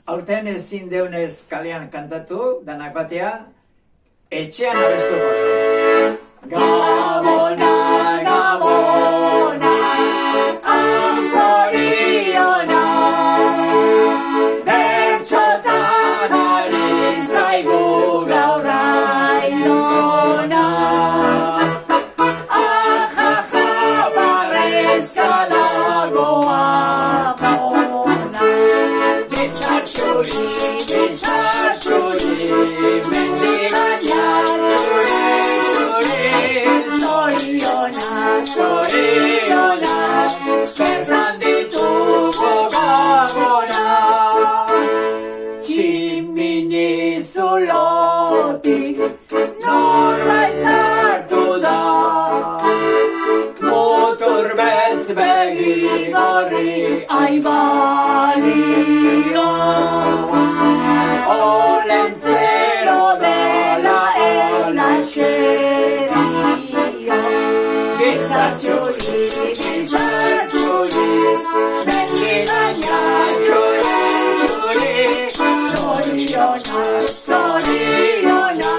Aurten ezin deunez kalean kantatu, danak batea, etxean abestuko. Gabona, Gabona, anzoriona, bertxotan ari zaigu gaur ailona. Ajaja, barrezka dagoa bona, bizartxuri, bizartxuri, mendigaina, zoriona, bertan ditugu Gabona. Tximini zulotik norbait sartu da, mutur beltz begi gorri aibalio. Olentzero dela elaxeria, bizartxuri, bizartxuri, mendigaina txuri, zoriona, zoriona,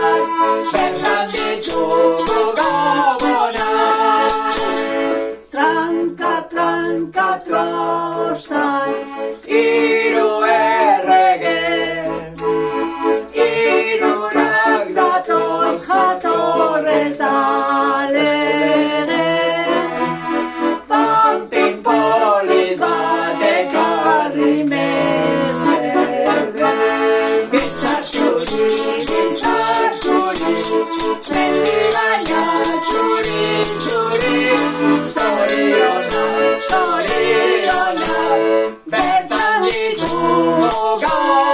bertan ditugu Gabona. Tranka, tranka, trozan, hiru errege, hirurak datoz jatorreta lege. Pampin polit bat ekarri mesede, bizartxuri, bizartxuri, mendigaina txuri, txuri, zoriona, zoriona, bertan ditugu Gabona.